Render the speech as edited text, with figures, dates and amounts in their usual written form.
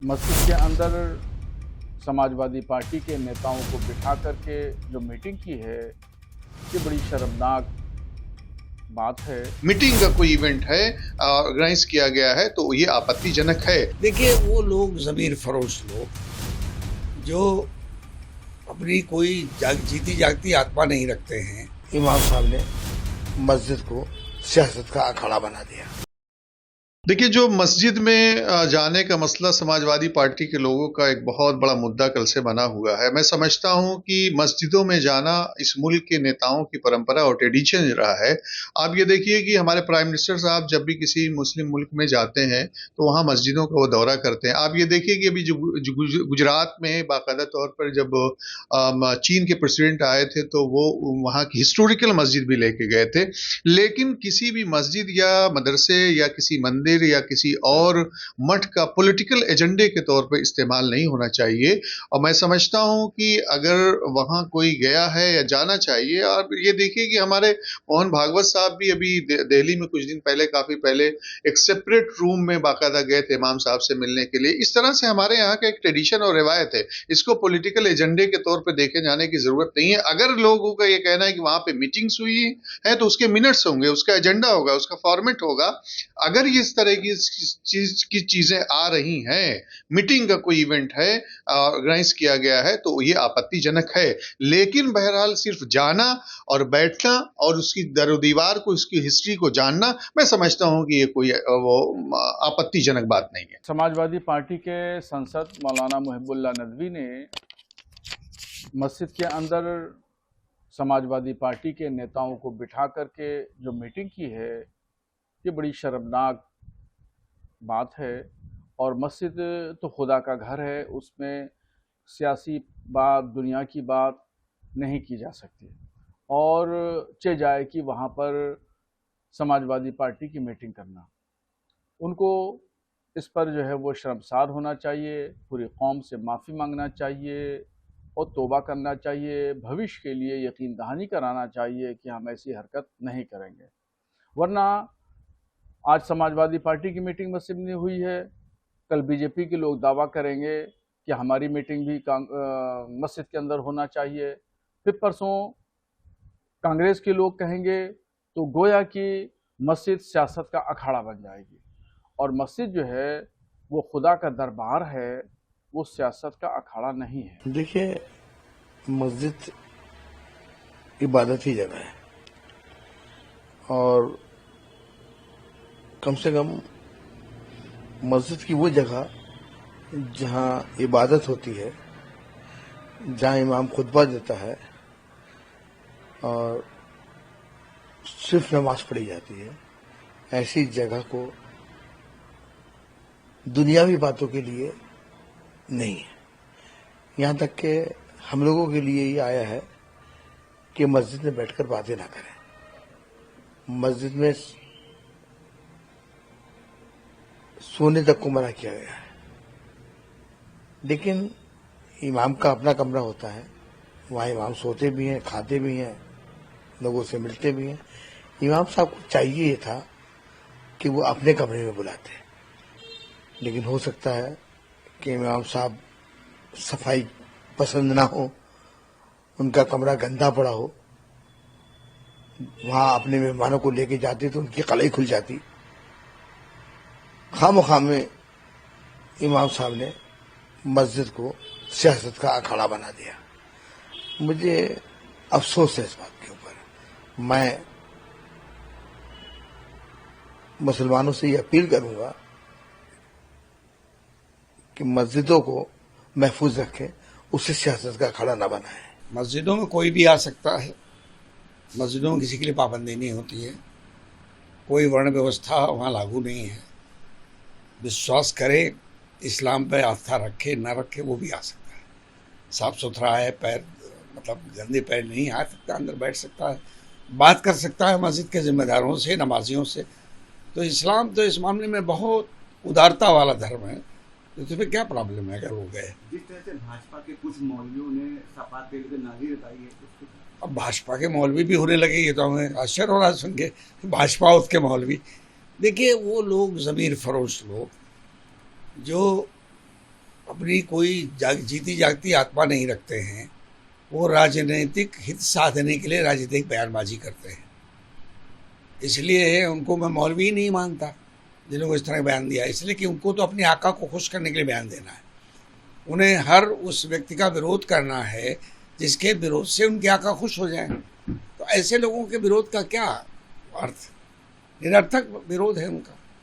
मस्जिद के अंदर समाजवादी पार्टी के नेताओं को बिठा करके जो मीटिंग की है, ये बड़ी शर्मनाक बात है। मीटिंग का कोई इवेंट है, ऑर्गेनाइज किया गया है, तो ये आपत्तिजनक है। देखिए, वो लोग ज़मीर फरोश लोग जो अपनी कोई जीती जागती आत्मा नहीं रखते हैं। इमाम साहब ने मस्जिद को सियासत का अखाड़ा बना दिया। देखिए, जो मस्जिद में जाने का मसला समाजवादी पार्टी के लोगों का एक बहुत बड़ा मुद्दा कल से बना हुआ है। मैं समझता हूं कि मस्जिदों में जाना इस मुल्क के नेताओं की परंपरा और ट्रेडिशन रहा है। आप ये देखिए कि हमारे प्राइम मिनिस्टर साहब जब भी किसी मुस्लिम मुल्क में जाते हैं तो वहां मस्जिदों का वो दौरा करते हैं। आप ये देखिए कि अभी जो गुजरात में बाकायदा तौर पर जब चीन के प्रेसिडेंट आए थे तो वो वहां की हिस्टोरिकल मस्जिद भी लेके गए थे। लेकिन किसी भी मस्जिद या मदरसे या किसी मंदिर या किसी और मठ का पॉलिटिकल एजेंडे के तौर पर इस्तेमाल नहीं होना चाहिए। और मैं समझता हूं कि अगर वहां कोई गया है या जाना चाहिए। और ये देखिए कि हमारे मोहन भागवत साहब भी अभी दिल्ली में कुछ दिन पहले, काफी पहले, एक सेपरेट रूम में बाकायदा गए थे इमाम साहब से मिलने के लिए। इस तरह से हमारे यहाँ का एक ट्रेडिशन और रिवायत है, इसको पॉलिटिकल एजेंडे के तौर पर देखे जाने की जरूरत नहीं है। अगर लोगों का ये कहना है कि वहां पे मीटिंग्स हुई है तो उसके मिनट्स होंगे, उसका एजेंडा होगा, उसका फॉर्मेट होगा। अगर ये इस तरह की चीजें आ रही हैं, मीटिंग का कोई इवेंट है, ऑर्गेनाइज किया गया है, तो ये आपत्तिजनक है। लेकिन बहरहाल सिर्फ जाना और बैठना और उसकी दीवार को, उसकी हिस्ट्री को जानना, मैं समझता हूं कि ये कोई वो आपत्तिजनक बात नहीं है। समाजवादी पार्टी के सांसद मौलाना मुहिबुल्लाह नदवी ने मस्जिद के अंदर समाजवादी पार्टी के नेताओं को बिठा करके जो मीटिंग की है, ये बड़ी शर्मनाक बात है। और मस्जिद तो खुदा का घर है, उसमें सियासी बात, दुनिया की बात नहीं की जा सकती। और चे जाए कि वहाँ पर समाजवादी पार्टी की मीटिंग करना, उनको इस पर जो है वो शर्मसार होना चाहिए, पूरी कौम से माफ़ी मांगना चाहिए और तौबा करना चाहिए, भविष्य के लिए यकीन दहानी कराना चाहिए कि हम ऐसी हरकत नहीं करेंगे। वरना आज समाजवादी पार्टी की मीटिंग मस्जिद में हुई है, कल बीजेपी के लोग दावा करेंगे कि हमारी मीटिंग भी मस्जिद के अंदर होना चाहिए, फिर परसों कांग्रेस के लोग कहेंगे, तो गोया कि मस्जिद सियासत का अखाड़ा बन जाएगी। और मस्जिद जो है वो खुदा का दरबार है, वो सियासत का अखाड़ा नहीं है। देखिए, मस्जिद इबादत ही जगह है और कम से कम मस्जिद की वो जगह जहां इबादत होती है, जहां इमाम खुतबा देता है और सिर्फ नमाज पढ़ी जाती है, ऐसी जगह को दुनियावी बातों के लिए नहीं है। यहां तक कि हम लोगों के लिए ये आया है कि मस्जिद में बैठकर बातें ना करें। मस्जिद में सोने तक को मना किया गया है। लेकिन इमाम का अपना कमरा होता है, वहाँ इमाम सोते भी हैं, खाते भी हैं, लोगों से मिलते भी हैं। इमाम साहब को चाहिए था कि वो अपने कमरे में बुलाते, लेकिन हो सकता है कि इमाम साहब सफाई पसंद ना हो, उनका कमरा गंदा पड़ा हो, वहाँ अपने मेहमानों को लेके जाते तो उनकी कलाई खुल जाती। खामोखा में इमाम साहब ने मस्जिद को सियासत का अखाड़ा बना दिया। मुझे अफसोस है इस बात के ऊपर। मैं मुसलमानों से ये अपील करूंगा कि मस्जिदों को महफूज रखें, उससे सियासत का अखाड़ा न बनाएं। मस्जिदों में कोई भी आ सकता है, मस्जिदों में किसी के लिए पाबंदी नहीं होती है, कोई वर्ण व्यवस्था वहाँ लागू नहीं है। विश्वास करे, इस्लाम पे आस्था रखे न रखे, वो भी आ सकता है। साफ सुथरा है, पैर मतलब गंदे पैर नहीं आ सकता, अंदर बैठ सकता है, बात कर सकता है मस्जिद के जिम्मेदारों से, नमाजियों से। तो इस्लाम तो इस मामले में बहुत उदारता वाला धर्म है, तो इसमें क्या प्रॉब्लम है अगर वो गए। जिस तरह से भाजपा के कुछ मौलवियों ने सपा के लिए नाज़ी बताई है, अब भाजपा के मौलवी भी होने लगे, ये तो हमें आश्चर्य हो रहा है सुन के, भाजपा उसके मौलवी। देखिए, वो लोग ज़मीर फरोश लोग जो अपनी कोई जीती जागती आत्मा नहीं रखते हैं, वो राजनीतिक हित साधने के लिए राजनीतिक बयानबाजी करते हैं। इसलिए उनको मैं मौलवी ही नहीं मानता जिन्होंने इस तरह बयान दिया, इसलिए कि उनको तो अपने आका को खुश करने के लिए बयान देना है। उन्हें हर उस व्यक्ति का विरोध करना है जिसके विरोध से उनके आका खुश हो जाएं। तो ऐसे लोगों के विरोध का क्या अर्थ? निरर्थक विरोध है उनका।